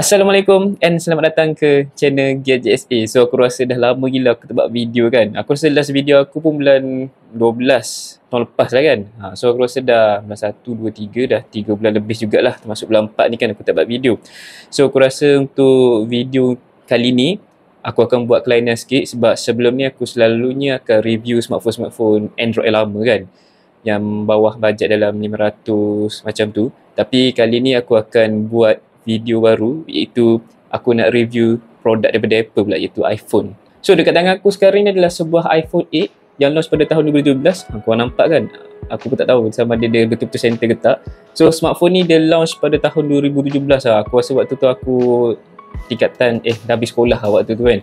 Assalamualaikum and selamat datang ke channel Gear JSA. So aku rasa dah lama gila aku tak buat video kan. Aku rasa last video aku pun bulan 12 tahun lepas lah kan. So aku rasa dah bulan 1, 2, 3 dah 3 bulan lebih jugalah. Termasuk bulan 4 ni kan aku tak buat video. So aku rasa untuk video kali ni aku akan buat kelainan sikit. Sebab sebelum ni aku selalunya akan review smartphone Android lama kan, yang bawah bajet dalam 500 macam tu. Tapi kali ni aku akan buat video baru, iaitu aku nak review produk daripada Apple pula, iaitu iPhone. So dekat tangan aku sekarang ni adalah sebuah iPhone 8 yang launch pada tahun 2017. Korang nampak kan? Aku pun tak tahu sama dia betul-betul center ke tak. So smartphone ni dia launch pada tahun 2017 lah. Aku rasa waktu tu aku tingkatan dah habis sekolah lah waktu tu kan.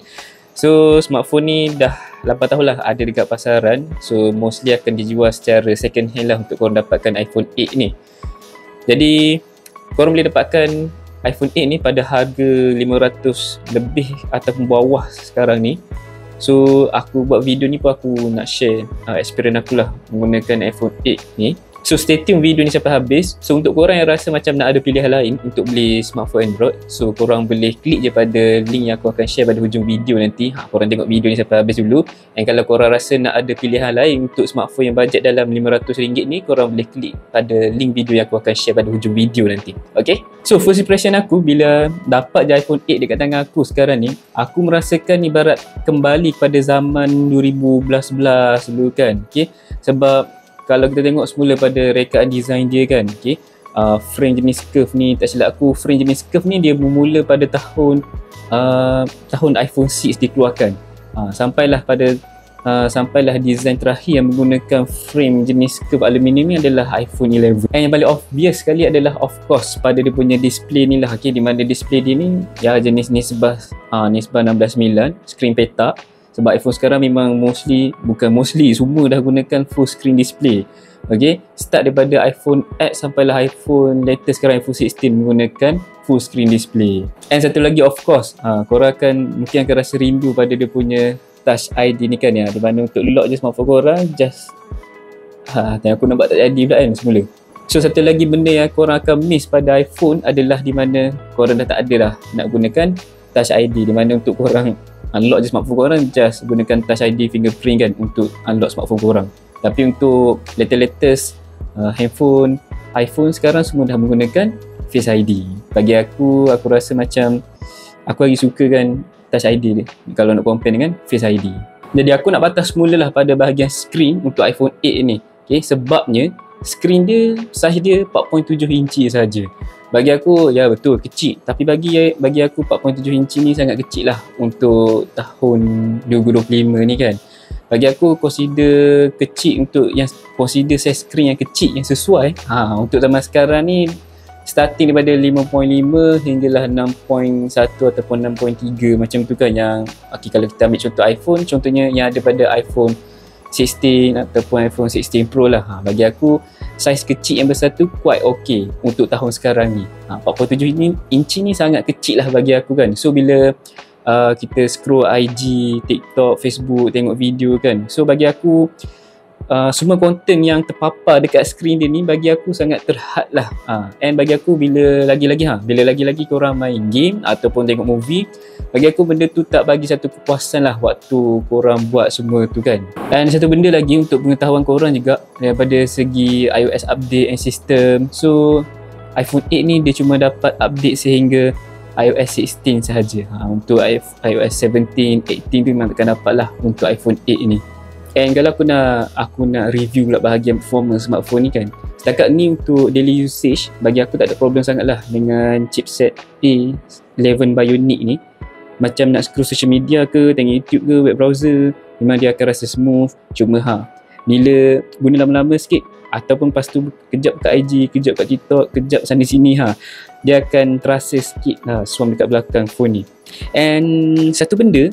So smartphone ni dah 8 tahun lah ada dekat pasaran. So mostly akan dijual secara second hand lah untuk korang dapatkan iPhone 8 ni. Jadi korang boleh dapatkan iPhone 8 ni pada harga 500 lebih ataupun bawah sekarang ni. So aku buat video ni pun aku nak share experience aku lah menggunakan iPhone 8 ni. So stay tune video ni sampai habis. So untuk korang yang rasa macam nak ada pilihan lain untuk beli smartphone Android, so korang boleh klik je pada link yang aku akan share pada hujung video nanti. Korang tengok video ni sampai habis dulu. Dan kalau korang rasa nak ada pilihan lain untuk smartphone yang bajet dalam RM500 ni, korang boleh klik pada link video yang aku akan share pada hujung video nanti. Okay? So first impression aku bila dapat je iPhone 8 dekat tangan aku sekarang ni, aku merasakan ibarat kembali pada zaman 2011 dulu kan. Okay? Sebab kalau kita tengok semula pada rekaan design dia kan, okay, frame jenis curve ni, tak silap aku frame jenis curve ni dia bermula pada tahun iPhone 6 dikeluarkan. Sampailah design terakhir yang menggunakan frame jenis curve aluminium ni adalah iPhone 11. And yang paling obvious sekali adalah of course pada dia punya display ni lah, okay, di mana display dia ni ya jenis nisbah 16:9 screen petak. Sebab iPhone sekarang memang semua dah gunakan full screen display. Okay, start daripada iPhone X sampailah iPhone latest sekarang iPhone 16 menggunakan full screen display. And satu lagi of course, korang mungkin akan rasa rindu pada dia punya Touch ID ni kan, ya, di mana untuk lock je smartphone korang just aku nampak tak jadi pula kan semula. So satu lagi benda yang korang akan miss pada iPhone adalah di mana korang dah tak ada dah nak gunakan Touch ID, di mana untuk korang unlock je smartphone korang just gunakan Touch ID fingerprint kan untuk unlock smartphone korang. Tapi untuk latest handphone iPhone sekarang semua dah menggunakan Face ID. Bagi aku rasa macam aku lagi suka kan Touch ID dia kalau nak compare dengan Face ID. Jadi aku nak batas mulalah pada bahagian screen untuk iPhone 8 ni. Okay, sebabnya screen dia size dia 4.7 inci saja. Bagi aku ya betul kecil, tapi bagi aku 4.7 inci ni sangat kecil lah untuk tahun 2025 ni kan. Bagi aku consider kecil, untuk yang consider size screen yang kecil yang sesuai untuk zaman sekarang ni, starting daripada 5.5 hinggalah 6.1 ataupun 6.3 macam tu kan. Yang okay, kalau kita ambil contoh iPhone, contohnya yang ada pada iPhone 16 ataupun iPhone 16 Pro lah. Bagi aku saiz kecil yang besar tu quite okay untuk tahun sekarang ni. 4.7 inci ni sangat kecil lah bagi aku kan. So bila kita scroll IG, TikTok, Facebook, tengok video kan, so bagi aku semua konten yang terpapar dekat skrin dia ni bagi aku sangat terhad lah. And bagi aku bila lagi-lagi korang main game ataupun tengok movie, bagi aku benda tu tak bagi satu kepuasan lah waktu korang buat semua tu kan. Dan satu benda lagi untuk pengetahuan korang juga daripada segi iOS update and system. So iPhone 8 ni dia cuma dapat update sehingga iOS 16 sahaja. Untuk iOS 17, 18 tu memang takkan dapat lah untuk iPhone 8 ni. And kalau aku nak review pula bahagian performance smartphone ni kan, setakat ni untuk daily usage bagi aku tak ada problem sangat lah dengan chipset A11 Bionic ni. Macam nak scroll social media ke, tengok YouTube ke, web browser, memang dia akan rasa smooth. Cuma bila guna lama-lama sikit ataupun lepas tu kejap kat IG, kejap kat TikTok, kejap sana sini dia akan terasa sikit swarm dekat belakang phone ni. And satu benda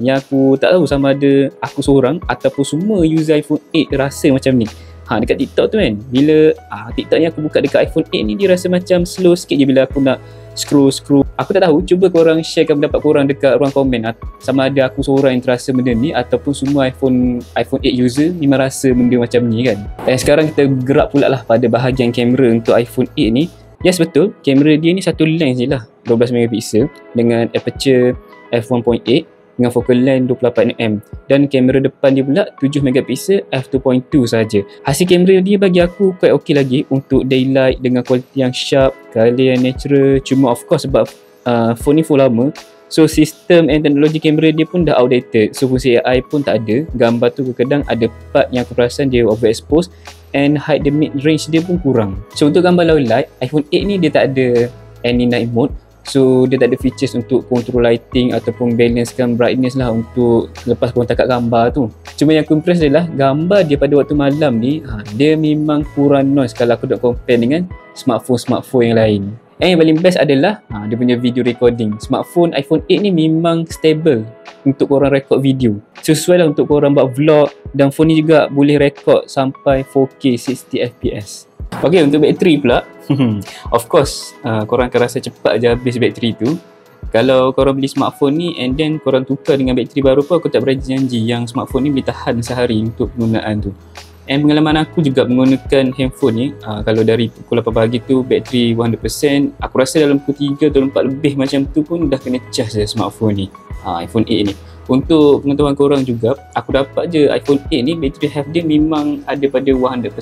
yang aku tak tahu sama ada aku seorang ataupun semua user iPhone 8 rasa macam ni. Dekat TikTok tu kan, bila TikTok ni aku buka dekat iPhone 8 ni, dia rasa macam slow sikit je bila aku nak scroll. Aku tak tahu, cuba korang sharekan pendapat korang dekat ruang komen, sama ada aku seorang yang terasa benda ni ataupun semua iPhone 8 user memang rasa benda macam ni kan. Dan sekarang kita gerak pula lah pada bahagian kamera untuk iPhone 8 ni. Yes, betul. Kamera dia ni satu lens je lah, 12 megapixel dengan aperture f1.8 dengan focal length 28mm, dan kamera depan dia pula 7 megapixel f2.2 saja. Hasil kamera dia bagi aku quite okey lagi untuk daylight dengan kualiti yang sharp, colour yang natural. Cuma of course sebab phone ni full lama, so sistem and teknologi kamera dia pun dah outdated. So fungsi AI pun tak ada. Gambar tu kadang ada part yang aku perasan dia overexpose, and hide the mid range dia pun kurang. So untuk gambar low light, iPhone 8 ni dia tak ada any night mode. So dia tak ada features untuk control lighting ataupun balancekan brightness lah untuk lepas korang tangkap gambar tu. Cuma yang aku impress adalah gambar dia pada waktu malam ni, dia memang kurang noise kalau aku nak compare dengan smartphone yang lain. And yang paling best adalah dia punya video recording. Smartphone iPhone 8 ni memang stable untuk korang record video. Sesuai lah untuk korang buat vlog, dan phone ni juga boleh record sampai 4K 60fps. Ok, untuk bateri pula of course korang akan rasa cepat je habis bateri tu. Kalau korang beli smartphone ni and then korang tukar dengan bateri baru pun, aku tak berjanji yang smartphone ni boleh tahan sehari untuk penggunaan tu. And pengalaman aku juga menggunakan handphone ni, kalau dari pukul 8 pagi tu bateri 100%, aku rasa dalam pukul 3 atau 4 lebih macam tu pun dah kena charge dah smartphone ni, iPhone 8 ni. Untuk pengetahuan korang juga, aku dapat je iPhone 8 ni bateri health dia memang ada pada 100%.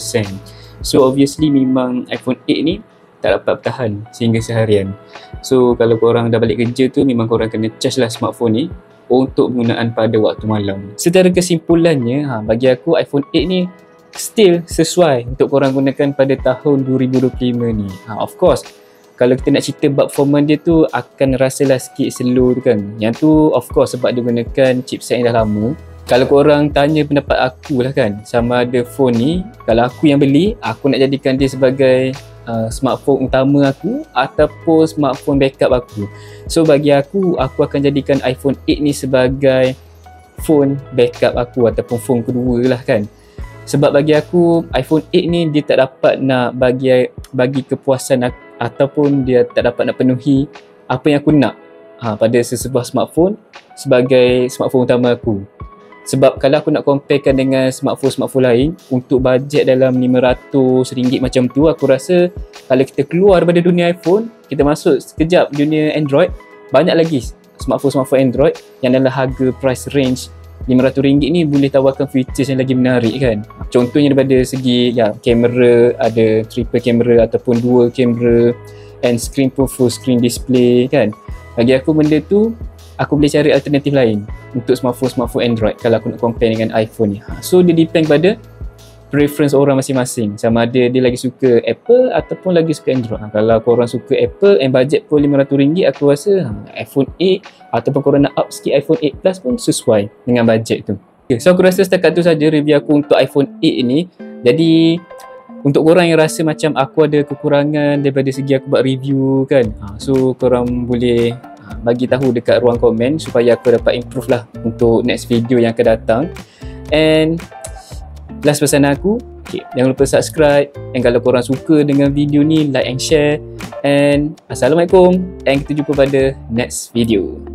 So obviously memang iPhone 8 ni tak dapat bertahan sehingga seharian. So kalau korang dah balik kerja tu, memang korang kena charge lah smartphone ni untuk penggunaan pada waktu malam. Secara kesimpulannya, bagi aku iPhone 8 ni still sesuai untuk korang gunakan pada tahun 2025 ni. Of course, kalau kita nak cerita bab performance dia tu akan rasalah sikit slow tu kan. Yang tu of course sebab dia gunakan chipset yang dah lama. Kalau korang tanya pendapat aku lah kan, sama ada phone ni, kalau aku yang beli, aku nak jadikan dia sebagai smartphone utama aku ataupun smartphone backup aku. So bagi aku akan jadikan iPhone 8 ni sebagai phone backup aku ataupun phone kedua lah kan. Sebab bagi aku iPhone 8 ni dia tak dapat nak bagi kepuasan ataupun dia tak dapat nak penuhi apa yang aku nak pada sesebuah smartphone sebagai smartphone utama aku. Sebab kalau aku nak comparekan dengan smartphone lain untuk bajet dalam RM500 macam tu, aku rasa kalau kita keluar daripada dunia iPhone, kita masuk sekejap dunia Android, banyak lagi smartphone Android yang dalam harga price range RM500 ni boleh tawarkan features yang lagi menarik kan. Contohnya daripada segi kamera, ada triple kamera ataupun dual kamera, and screen pun full screen display kan. Bagi aku benda tu, aku boleh cari alternatif lain untuk smartphone Android kalau aku nak compare dengan iPhone ni. So dia depend pada preference orang masing-masing, sama ada dia lagi suka Apple ataupun lagi suka Android. Kalau korang suka Apple and budget pun RM500, aku rasa iPhone 8 ataupun korang nak up sikit iPhone 8 Plus pun sesuai dengan budget tu. So aku rasa setakat tu saja review aku untuk iPhone 8 ni. Jadi untuk korang yang rasa macam aku ada kekurangan daripada segi aku buat review kan, so korang boleh bagi tahu dekat ruang komen supaya aku dapat improve lah untuk next video yang akan datang. And last pesan aku, jangan lupa subscribe, and kalau korang suka dengan video ni, like and share. And Assalamualaikum, and kita jumpa pada next video.